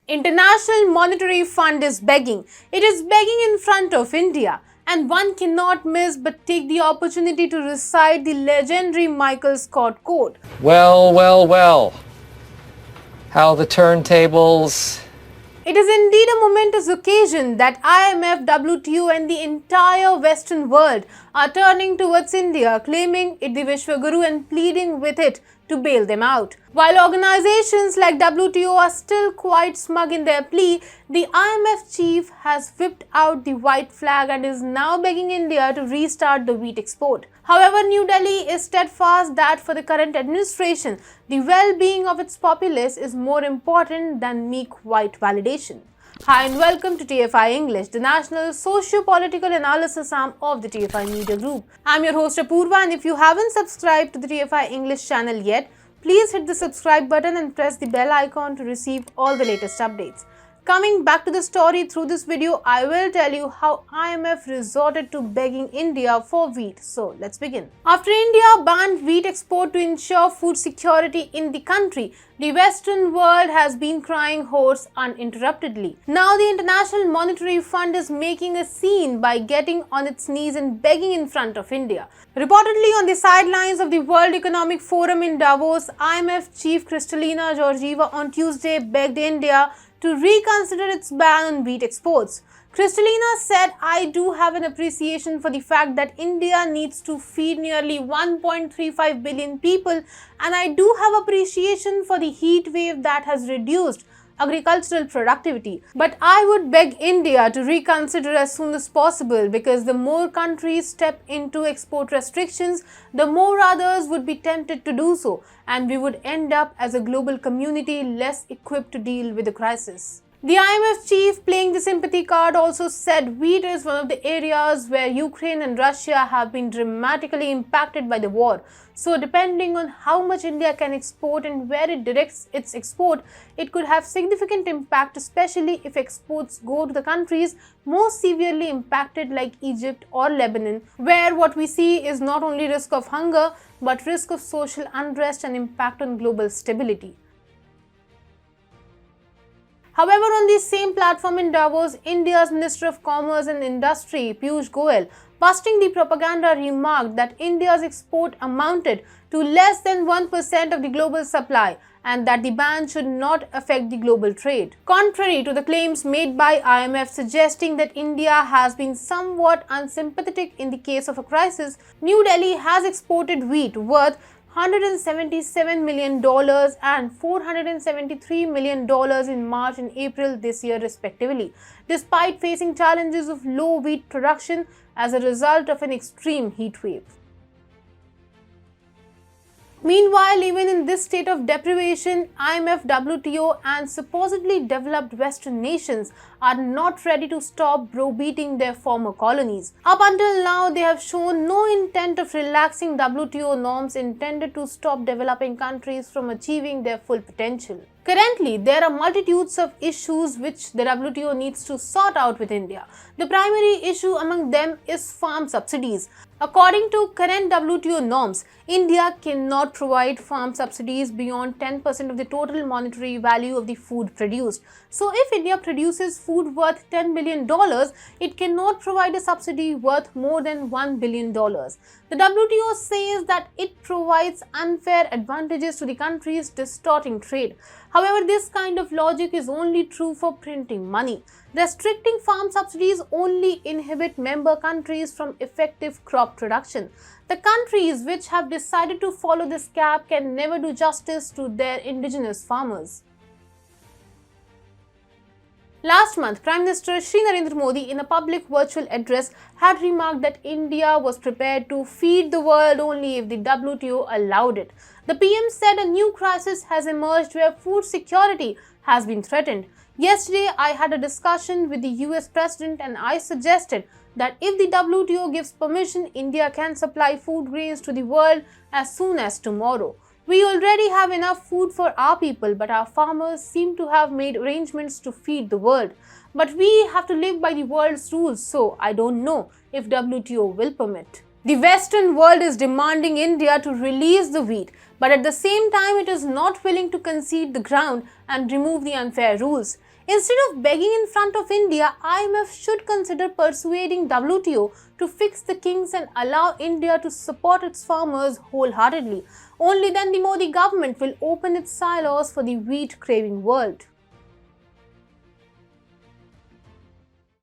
International Monetary Fund is begging. It is begging in front of India. And one cannot miss but take the opportunity to recite the legendary Michael Scott quote. Well, well, well. How the turntables. It is indeed a momentous occasion that IMF, WTO and the entire Western world are turning towards India, claiming it the Vishwaguru and pleading with it to bail them out. While organizations like WTO are still quite smug in their plea, the IMF chief has whipped out the white flag and is now begging India to restart the wheat export. However, New Delhi is steadfast that for the current administration, the well-being of its populace is more important than meek white validation. Hi and welcome to TFI English, the national socio-political analysis arm of the TFI Media Group. I'm your host Apurva, and if you haven't subscribed to the TFI English channel yet, please hit the subscribe button and press the bell icon to receive all the latest updates. Coming back to the story, through this video, I will tell you how IMF resorted to begging India for wheat. So let's begin. After India banned wheat export to ensure food security in the country, the Western world has been crying hoarse uninterruptedly. Now the International Monetary Fund is making a scene by getting on its knees and begging in front of India. Reportedly on the sidelines of the World Economic Forum in Davos, IMF chief Kristalina Georgieva on Tuesday begged India to reconsider its ban on wheat exports. Kristalina said, "I do have an appreciation for the fact that India needs to feed nearly 1.35 billion people, and I do have appreciation for the heat wave that has reduced agricultural productivity. But I would beg India to reconsider as soon as possible, because the more countries step into export restrictions, the more others would be tempted to do so, and we would end up as a global community less equipped to deal with the crisis." The IMF chief, playing the sympathy card, also said wheat is one of the areas where Ukraine and Russia have been dramatically impacted by the war. So depending on how much India can export and where it directs its export, it could have significant impact, especially if exports go to the countries most severely impacted like Egypt or Lebanon, where what we see is not only risk of hunger but risk of social unrest and impact on global stability. However, on the same platform in Davos, India's Minister of Commerce and Industry, Piyush Goyal, busting the propaganda, remarked that India's export amounted to less than 1% of the global supply and that the ban should not affect the global trade. Contrary to the claims made by IMF suggesting that India has been somewhat unsympathetic in the case of a crisis, New Delhi has exported wheat worth $177 million and $473 million in March and April this year respectively, despite facing challenges of low wheat production as a result of an extreme heat wave. Meanwhile, even in this state of deprivation, IMF, WTO and supposedly developed Western nations are not ready to stop browbeating their former colonies. Up until now, they have shown no intent of relaxing WTO norms intended to stop developing countries from achieving their full potential. Currently, there are multitudes of issues which the WTO needs to sort out with India. The primary issue among them is farm subsidies. According to current WTO norms, India cannot provide farm subsidies beyond 10% of the total monetary value of the food produced. So if India produces food worth $10 billion, it cannot provide a subsidy worth more than $1 billion. The WTO says that it provides unfair advantages to the countries, distorting trade. However, this kind of logic is only true for printing money. Restricting farm subsidies only inhibit member countries from effective crop production. The countries which have decided to follow this cap can never do justice to their indigenous farmers. Last month, Prime Minister Shri Narendra Modi, in a public virtual address, had remarked that India was prepared to feed the world only if the WTO allowed it. The PM said a new crisis has emerged where food security has been threatened. Yesterday, I had a discussion with the US President and I suggested that if the WTO gives permission, India can supply food grains to the world as soon as tomorrow. We already have enough food for our people, but our farmers seem to have made arrangements to feed the world. But we have to live by the world's rules, so I don't know if WTO will permit. The Western world is demanding India to release the wheat, but at the same time it is not willing to concede the ground and remove the unfair rules. Instead of begging in front of India, IMF should consider persuading WTO to fix the kinks and allow India to support its farmers wholeheartedly. Only then the Modi government will open its silos for the wheat-craving world.